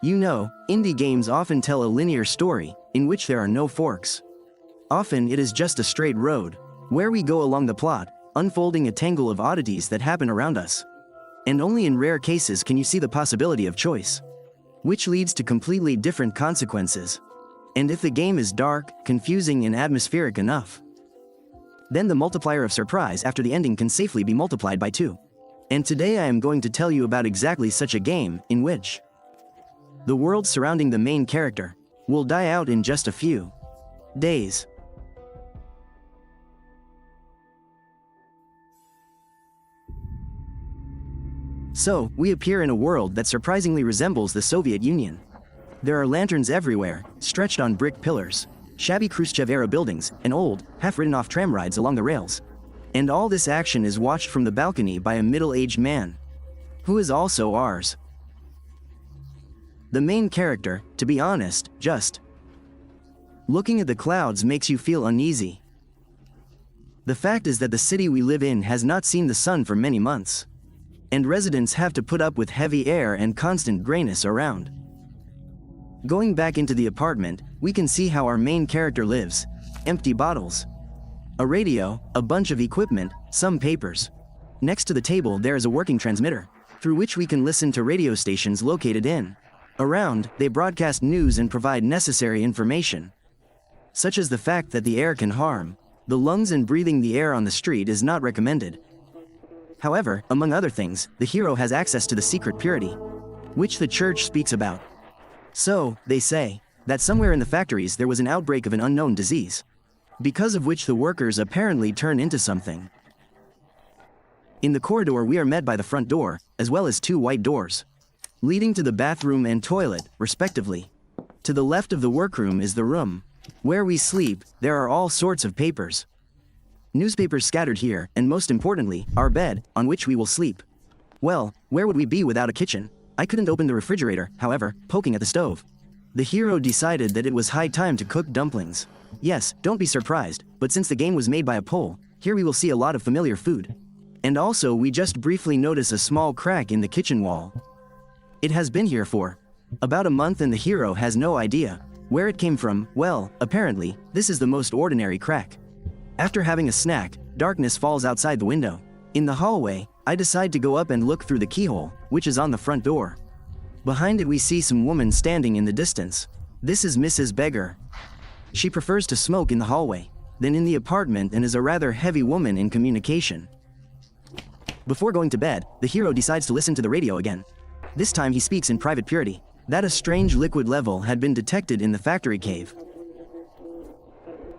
You know, indie games often tell a linear story, in which there are no forks. Often it is just a straight road, where we go along the plot, unfolding a tangle of oddities that happen around us. And only in rare cases can you see the possibility of choice, which leads to completely different consequences. And if the game is dark, confusing and atmospheric enough, then the multiplier of surprise after the ending can safely be multiplied by 2. And today I am going to tell you about exactly such a game, in which the world surrounding the main character will die out in just a few days. So, we appear in a world that surprisingly resembles the Soviet Union. There are lanterns everywhere, stretched on brick pillars, shabby Khrushchev-era buildings, and old, half-ridden-off tram rides along the rails. And all this action is watched from the balcony by a middle-aged man, who is also ours. The main character, to be honest, just looking at the clouds makes you feel uneasy. The fact is that the city we live in has not seen the sun for many months, and residents have to put up with heavy air and constant grayness around. Going back into the apartment, we can see how our main character lives. Empty bottles, a radio, a bunch of equipment, some papers. Next to the table there is a working transmitter, through which we can listen to radio stations located in around. They broadcast news and provide necessary information, such as the fact that the air can harm the lungs and breathing the air on the street is not recommended. However, among other things, the hero has access to the secret purity, which the church speaks about. So, they say that somewhere in the factories there was an outbreak of an unknown disease, because of which the workers apparently turn into something. In the corridor we are met by the front door, as well as 2 white doors, leading to the bathroom and toilet, respectively. To the left of the workroom is the room where we sleep. There are all sorts of papers, newspapers scattered here, and most importantly, our bed, on which we will sleep. Well, where would we be without a kitchen? I couldn't open the refrigerator, however, poking at the stove. The hero decided that it was high time to cook dumplings. Yes, don't be surprised, but since the game was made by a Pole, here we will see a lot of familiar food. And also we just briefly notice a small crack in the kitchen wall. It has been here for about a month and the hero has no idea where it came from. Well, apparently, this is the most ordinary crack. After having a snack, darkness falls outside the window. In the hallway, I decide to go up and look through the keyhole, which is on the front door. Behind it we see some woman standing in the distance. This is Mrs. Beggar. She prefers to smoke in the hallway than in the apartment and is a rather heavy woman in communication. Before going to bed, the hero decides to listen to the radio again. This time he speaks in private purity that a strange liquid level had been detected in the factory cave.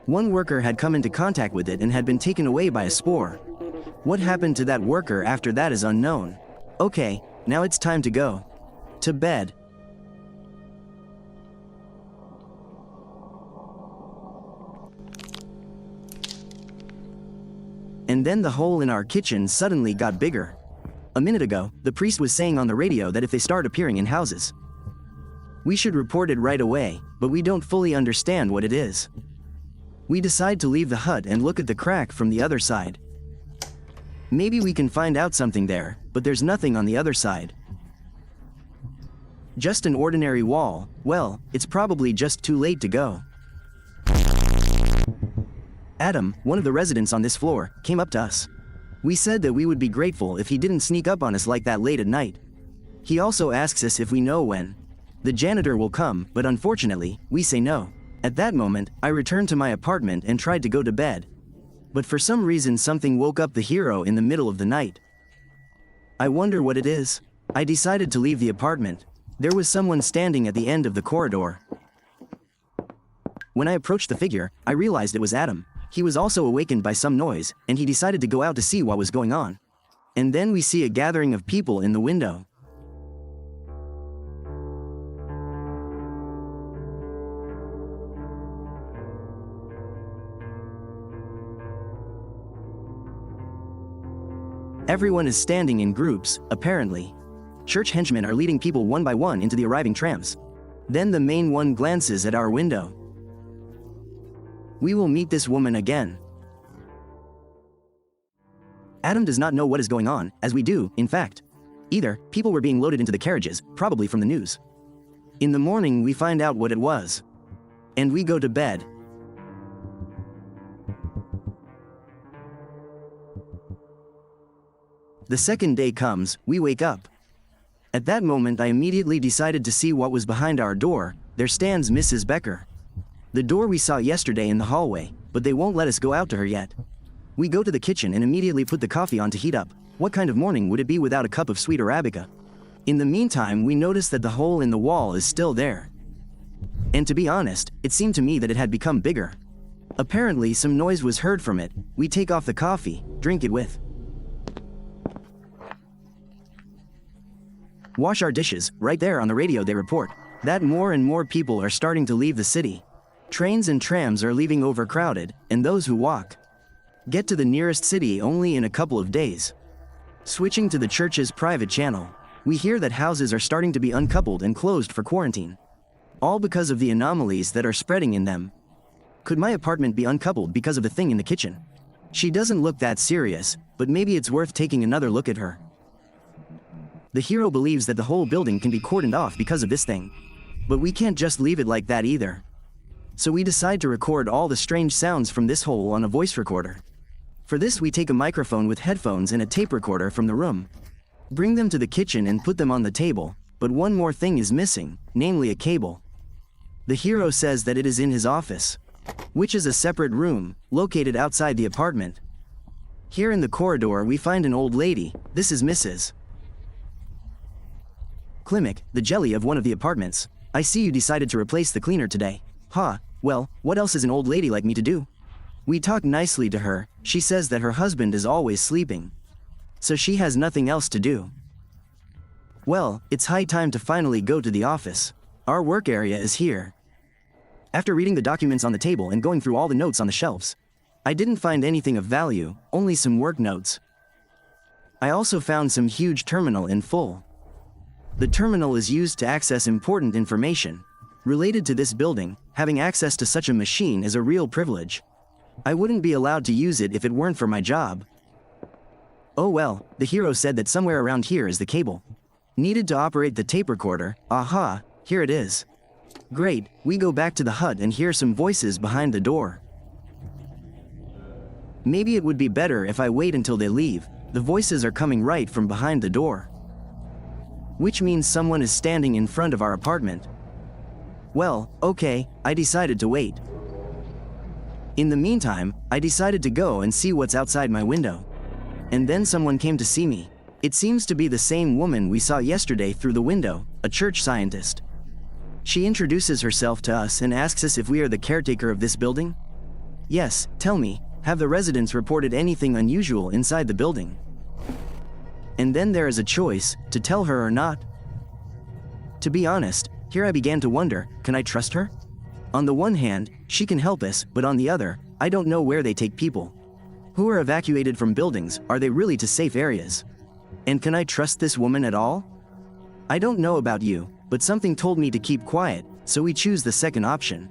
One worker had come into contact with it and had been taken away by a spore. What happened to that worker after that is unknown. Okay, now it's time to go to bed. And then the hole in our kitchen suddenly got bigger. A minute ago, the priest was saying on the radio that if they start appearing in houses, we should report it right away, but we don't fully understand what it is. We decide to leave the hut and look at the crack from the other side. Maybe we can find out something there, but there's nothing on the other side. Just an ordinary wall. Well, it's probably just too late to go. Adam, one of the residents on this floor, came up to us. We said that we would be grateful if he didn't sneak up on us like that late at night. He also asks us if we know when the janitor will come, but unfortunately, we say no. At that moment, I returned to my apartment and tried to go to bed. But for some reason something woke up the hero in the middle of the night. I wonder what it is. I decided to leave the apartment. There was someone standing at the end of the corridor. When I approached the figure, I realized it was Adam. He was also awakened by some noise, and he decided to go out to see what was going on. And then we see a gathering of people in the window. Everyone is standing in groups, apparently. Church henchmen are leading people one by one into the arriving trams. Then the main one glances at our window. We will meet this woman again. Adam does not know what is going on, as we do, in fact. Either, people were being loaded into the carriages, probably from the news. In the morning we find out what it was. And we go to bed. The second day comes, we wake up. At that moment I immediately decided to see what was behind our door. There stands Mrs. Becker. The door we saw yesterday in the hallway, but they won't let us go out to her yet. We go to the kitchen and immediately put the coffee on to heat up. What kind of morning would it be without a cup of sweet Arabica? In the meantime, we notice that the hole in the wall is still there. And to be honest, it seemed to me that it had become bigger. Apparently, some noise was heard from it. We take off the coffee, drink it with. Wash our dishes. Right there on the radio they report that more and more people are starting to leave the city. Trains and trams are leaving overcrowded, and those who walk get to the nearest city only in a couple of days. Switching to the church's private channel, we hear that houses are starting to be uncoupled and closed for quarantine. All because of the anomalies that are spreading in them. Could my apartment be uncoupled because of the thing in the kitchen? She doesn't look that serious, but maybe it's worth taking another look at her. The hero believes that the whole building can be cordoned off because of this thing. But we can't just leave it like that either. So we decide to record all the strange sounds from this hole on a voice recorder. For this we take a microphone with headphones and a tape recorder from the room. Bring them to the kitchen and put them on the table, but one more thing is missing, namely a cable. The hero says that it is in his office, which is a separate room, located outside the apartment. Here in the corridor we find an old lady. This is Mrs. Klimek, the jelly of one of the apartments. I see you decided to replace the cleaner today. Ha, well, what else is an old lady like me to do? We talk nicely to her. She says that her husband is always sleeping, so she has nothing else to do. Well, it's high time to finally go to the office. Our work area is here. After reading the documents on the table and going through all the notes on the shelves, I didn't find anything of value, only some work notes. I also found some huge terminal in full. The terminal is used to access important information related to this building. Having access to such a machine is a real privilege. I wouldn't be allowed to use it if it weren't for my job. Oh well, the hero said that somewhere around here is the cable needed to operate the tape recorder. Aha, here it is. Great, we go back to the hut and hear some voices behind the door. Maybe it would be better if I wait until they leave. The voices are coming right from behind the door, which means someone is standing in front of our apartment. Well, okay, I decided to wait. In the meantime, I decided to go and see what's outside my window. And then someone came to see me. It seems to be the same woman we saw yesterday through the window, a church scientist. She introduces herself to us and asks us if we are the caretaker of this building. Yes, tell me, have the residents reported anything unusual inside the building? And then there is a choice, to tell her or not. To be honest, here I began to wonder, can I trust her? On the one hand, she can help us, but on the other, I don't know where they take people who are evacuated from buildings. Are they really to safe areas? And can I trust this woman at all? I don't know about you, but something told me to keep quiet, so we choose the second option.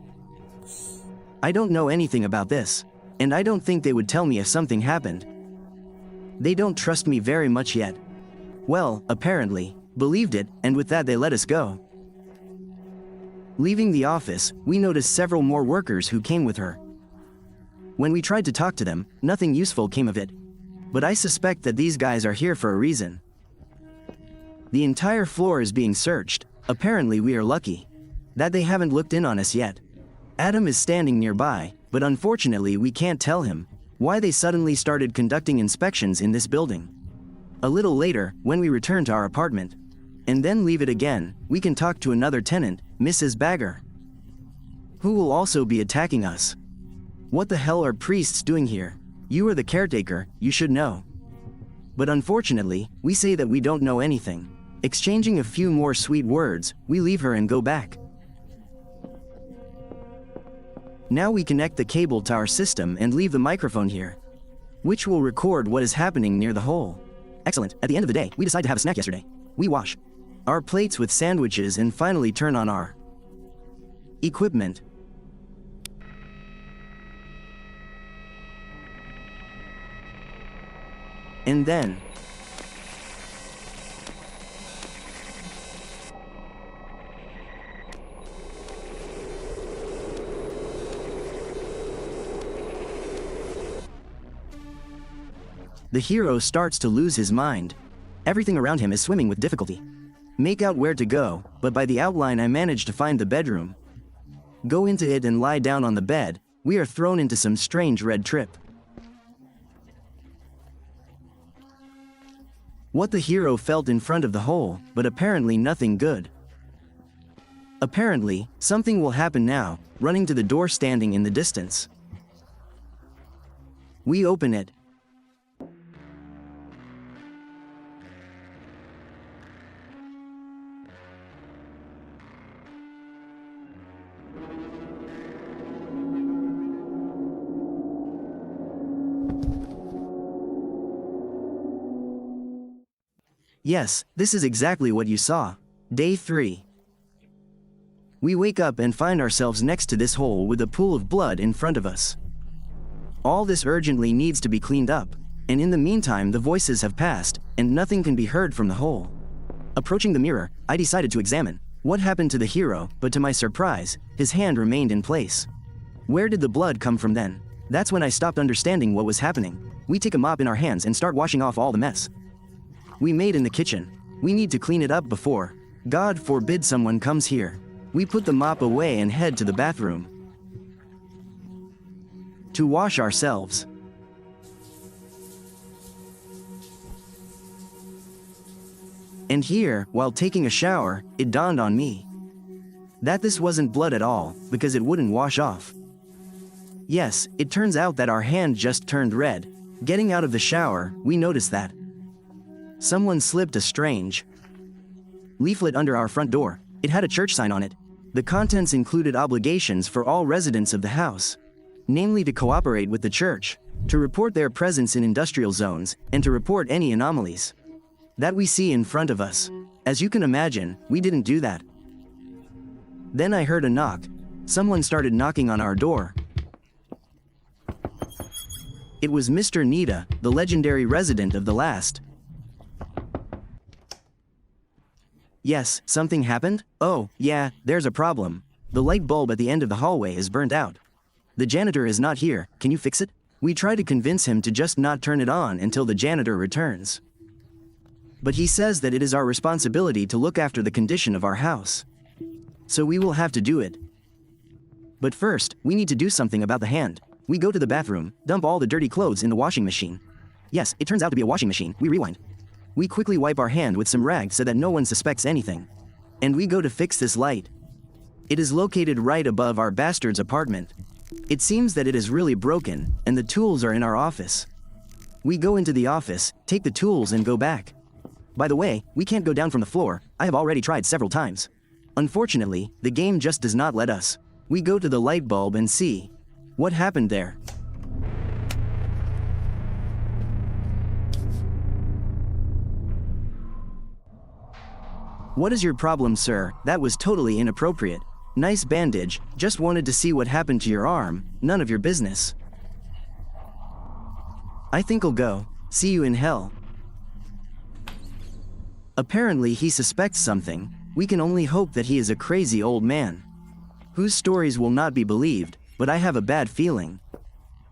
I don't know anything about this, and I don't think they would tell me if something happened. They don't trust me very much yet. Well, apparently, believed it, and with that they let us go. Leaving the office, we noticed several more workers who came with her. When we tried to talk to them, nothing useful came of it. But I suspect that these guys are here for a reason. The entire floor is being searched. Apparently we are lucky that they haven't looked in on us yet. Adam is standing nearby, but unfortunately we can't tell him why they suddenly started conducting inspections in this building. A little later, when we return to our apartment, and then leave it again, we can talk to another tenant, Mrs. Bagger, who will also be attacking us. What the hell are priests doing here? You are the caretaker, you should know. But unfortunately, we say that we don't know anything. Exchanging a few more sweet words, we leave her and go back. Now we connect the cable to our system and leave the microphone here, which will record what is happening near the hole. Excellent. At the end of the day, we decide to have a snack yesterday. We wash our plates with sandwiches and finally turn on our equipment. And then The hero starts to lose his mind. Everything around him is swimming with difficulty. Make out where to go, but by the outline I manage to find the bedroom. Go into it and lie down on the bed. We are thrown into some strange red trip. What the hero felt in front of the hole, but apparently nothing good. Apparently, something will happen now, running to the door standing in the distance. We open it. Yes, this is exactly what you saw. Day 3. We wake up and find ourselves next to this hole with a pool of blood in front of us. All this urgently needs to be cleaned up, and in the meantime the voices have passed, and nothing can be heard from the hole. Approaching the mirror, I decided to examine what happened to the hero, but to my surprise, his hand remained in place. Where did the blood come from then? That's when I stopped understanding what was happening. We take a mop in our hands and start washing off all the mess we made in the kitchen. We need to clean it up before, God forbid, someone comes here. We put the mop away and head to the bathroom to wash ourselves. And here, while taking a shower, it dawned on me that this wasn't blood at all, because it wouldn't wash off. Yes, it turns out that our hand just turned red. Getting out of the shower, we noticed that someone slipped a strange leaflet under our front door. It had a church sign on it. The contents included obligations for all residents of the house, namely to cooperate with the church, to report their presence in industrial zones, and to report any anomalies that we see in front of us. As you can imagine, we didn't do that. Then I heard a knock. Someone started knocking on our door. It was Mr. Nita, the legendary resident of the last. Yes, something happened? Oh, yeah, there's a problem. The light bulb at the end of the hallway is burnt out. The janitor is not here. Can you fix it? We try to convince him to just not turn it on until the janitor returns. But he says that it is our responsibility to look after the condition of our house. So we will have to do it. But first, we need to do something about the hand. We go to the bathroom, dump all the dirty clothes in the washing machine. Yes, it turns out to be a washing machine. We rewind. We quickly wipe our hand with some rags so that no one suspects anything. And we go to fix this light. It is located right above our bastard's apartment. It seems that it is really broken, and the tools are in our office. We go into the office, take the tools and go back. By the way, we can't go down from the floor. I have already tried several times. Unfortunately, the game just does not let us. We go to the light bulb and see what happened there. What is your problem, sir? That was totally inappropriate. Nice bandage, just wanted to see what happened to your arm, none of your business. I think I'll go. See you in hell. Apparently he suspects something. We can only hope that he is a crazy old man whose stories will not be believed, but I have a bad feeling.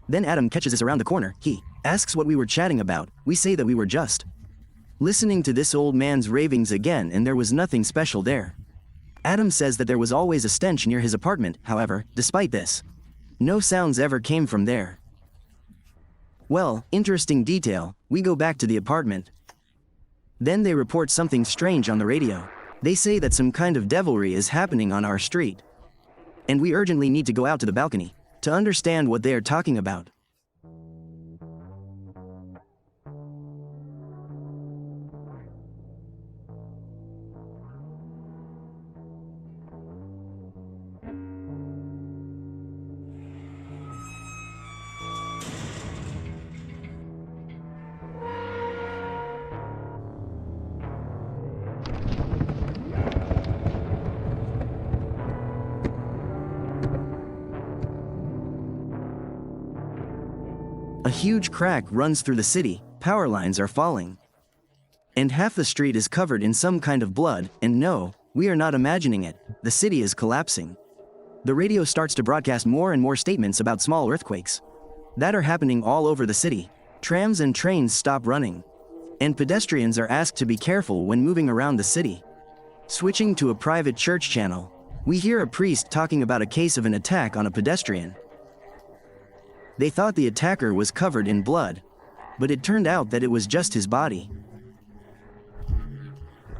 Then Adam catches us around the corner. He asks what we were chatting about. We say that we were just listening to this old man's ravings again, and there was nothing special there. Adam says that there was always a stench near his apartment. However, despite this, no sounds ever came from there. Well, interesting detail. We go back to the apartment. Then they report something strange on the radio. They say that some kind of devilry is happening on our street. And we urgently need to go out to the balcony to understand what they are talking about. A huge crack runs through the city, power lines are falling. And half the street is covered in some kind of blood, and no, we are not imagining it, the city is collapsing. The radio starts to broadcast more and more statements about small earthquakes that are happening all over the city. Trams and trains stop running, and pedestrians are asked to be careful when moving around the city. Switching to a private church channel, we hear a priest talking about a case of an attack on a pedestrian. They thought the attacker was covered in blood, but it turned out that it was just his body.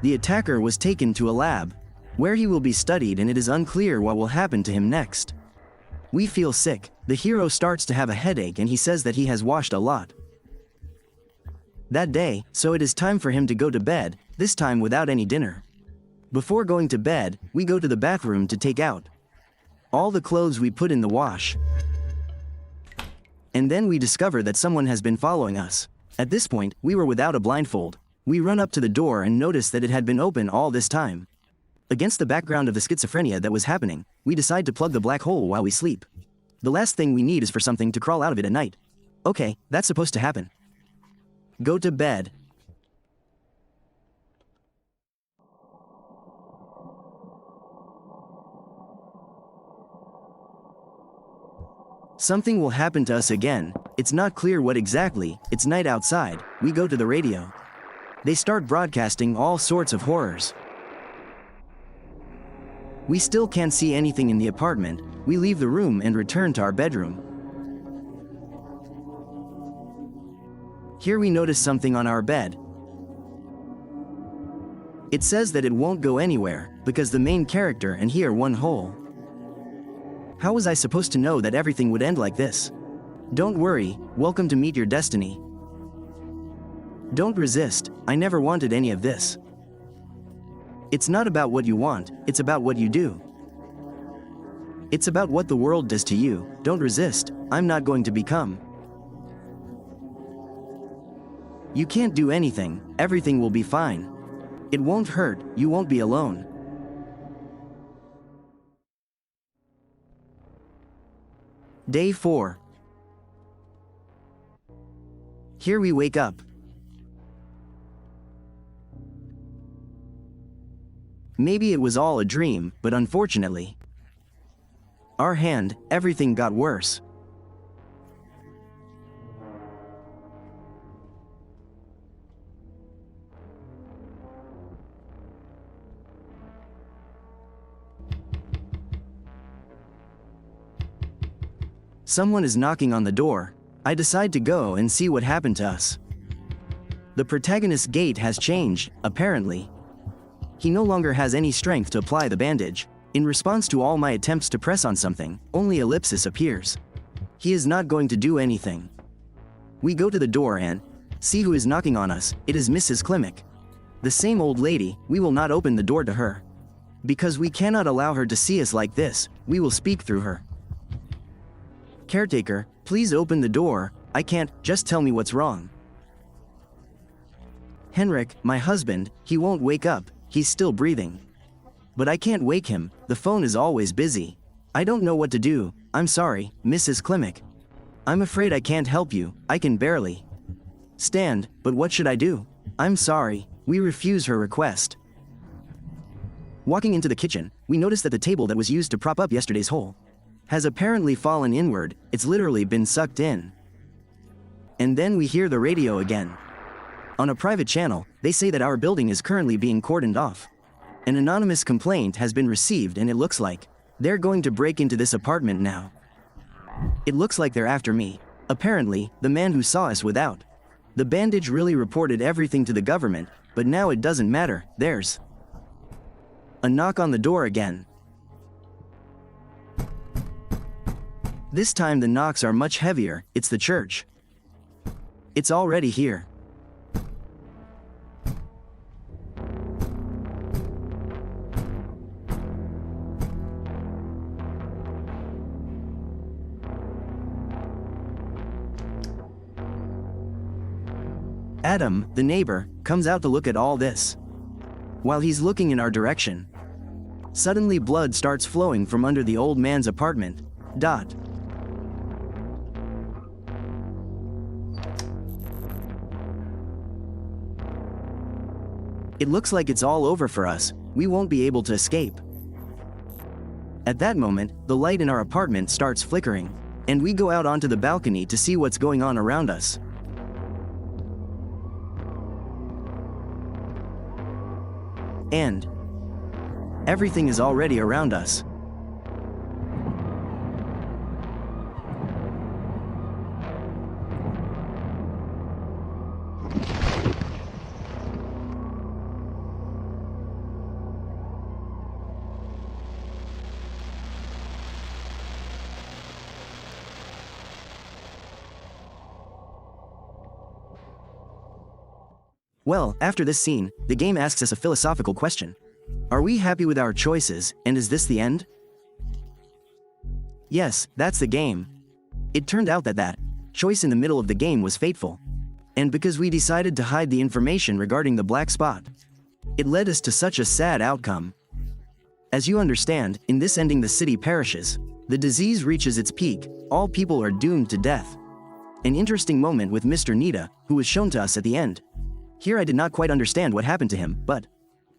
The attacker was taken to a lab, where he will be studied, and it is unclear what will happen to him next. We feel sick. The hero starts to have a headache and he says that he has washed a lot that day, so it is time for him to go to bed, this time without any dinner. Before going to bed, we go to the bathroom to take out all the clothes we put in the wash. And then we discover that someone has been following us. At this point, we were without a blindfold. We run up to the door and notice that it had been open all this time. Against the background of the schizophrenia that was happening, we decide to plug the black hole while we sleep. The last thing we need is for something to crawl out of it at night. Okay, that's supposed to happen. Go to bed. Something will happen to us again. It's not clear what exactly. It's night outside. We go to the radio. They start broadcasting all sorts of horrors. We still can't see anything in the apartment. We leave the room and return to our bedroom. Here we notice something on our bed. It says that it won't go anywhere, because the main character and here one hole. How was I supposed to know that everything would end like this? Don't worry, welcome to meet your destiny. Don't resist, I never wanted any of this. It's not about what you want, it's about what you do. It's about what the world does to you. Don't resist, I'm not going to become. You can't do anything, everything will be fine. It won't hurt, you won't be alone. Day 4. Here we wake up. Maybe it was all a dream, but unfortunately, our hand, everything got worse. Someone is knocking on the door. I decide to go and see what happened to us. The protagonist's gait has changed, apparently. He no longer has any strength to apply the bandage. In response to all my attempts to press on something, only ellipsis appears. He is not going to do anything. We go to the door and see who is knocking on us. It is Mrs. Klimek. The same old lady. We will not open the door to her. Because we cannot allow her to see us like this, we will speak through her. Caretaker, please open the door. I can't, just tell me what's wrong. Henrik, my husband, he won't wake up, he's still breathing. But I can't wake him, the phone is always busy. I don't know what to do, I'm sorry, Mrs. Klimek. I'm afraid I can't help you, I can barely stand, but what should I do? I'm sorry, we refuse her request. Walking into the kitchen, we notice that the table that was used to prop up yesterday's hole has apparently fallen inward, it's literally been sucked in. And then we hear the radio again. On a private channel, they say that our building is currently being cordoned off. An anonymous complaint has been received and it looks like they're going to break into this apartment now. It looks like they're after me. Apparently, the man who saw us without the bandage really reported everything to the government, but now it doesn't matter, there's a knock on the door again. This time the knocks are much heavier, it's the church. It's already here. Adam, the neighbor, comes out to look at all this. While he's looking in our direction, suddenly blood starts flowing from under the old man's apartment. It looks like it's all over for us, we won't be able to escape. At that moment, the light in our apartment starts flickering, and we go out onto the balcony to see what's going on around us. And everything is already around us. Well, after this scene, the game asks us a philosophical question. Are we happy with our choices, and is this the end? Yes, that's the game. It turned out that choice in the middle of the game was fateful. And because we decided to hide the information regarding the black spot, it led us to such a sad outcome. As you understand, in this ending the city perishes, the disease reaches its peak, all people are doomed to death. An interesting moment with Mr. Nita, who was shown to us at the end. Here I did not quite understand what happened to him, but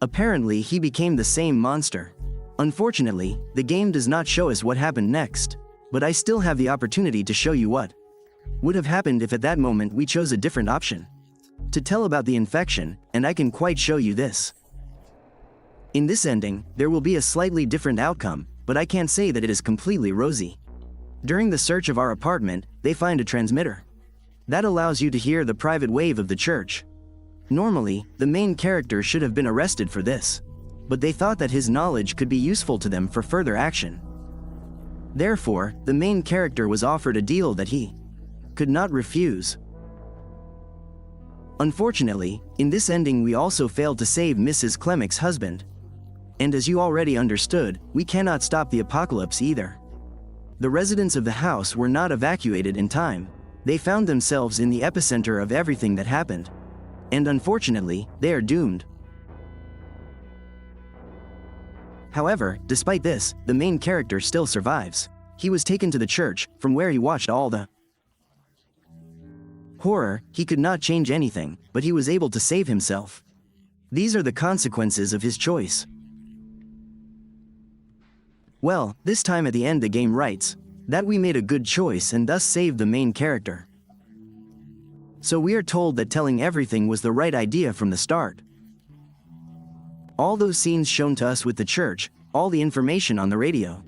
apparently he became the same monster. Unfortunately, the game does not show us what happened next, but I still have the opportunity to show you what would have happened if at that moment we chose a different option to tell about the infection, and I can quite show you this. In this ending, there will be a slightly different outcome, but I can't say that it is completely rosy. During the search of our apartment, they find a transmitter that allows you to hear the private wave of the church. Normally, the main character should have been arrested for this, but they thought that his knowledge could be useful to them for further action. Therefore, the main character was offered a deal that he could not refuse. Unfortunately, in this ending we also failed to save Mrs. Clemick's husband. And as you already understood, we cannot stop the apocalypse either. The residents of the house were not evacuated in time. They found themselves in the epicenter of everything that happened. And unfortunately, they are doomed. However, despite this, the main character still survives. He was taken to the church, from where he watched all the horror. He could not change anything, but he was able to save himself. These are the consequences of his choice. Well, this time at the end the game writes that we made a good choice and thus saved the main character. So we are told that telling everything was the right idea from the start. All those scenes shown to us with the church, all the information on the radio,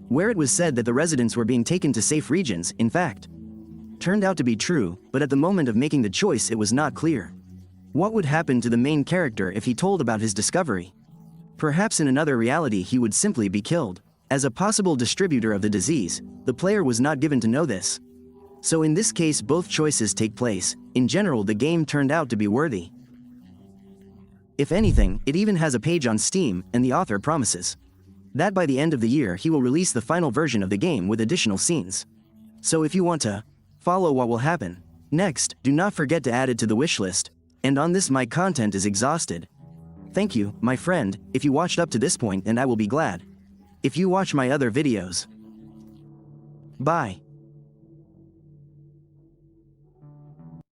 where it was said that the residents were being taken to safe regions, in fact, turned out to be true, but at the moment of making the choice it was not clear. What would happen to the main character if he told about his discovery? Perhaps in another reality he would simply be killed. As a possible distributor of the disease, the player was not given to know this. So in this case both choices take place. In general the game turned out to be worthy. If anything, it even has a page on Steam, and the author promises that by the end of the year he will release the final version of the game with additional scenes. So if you want to follow what will happen next, do not forget to add it to the wishlist. And on this my content is exhausted. Thank you, my friend, if you watched up to this point, and I will be glad if you watch my other videos. Bye.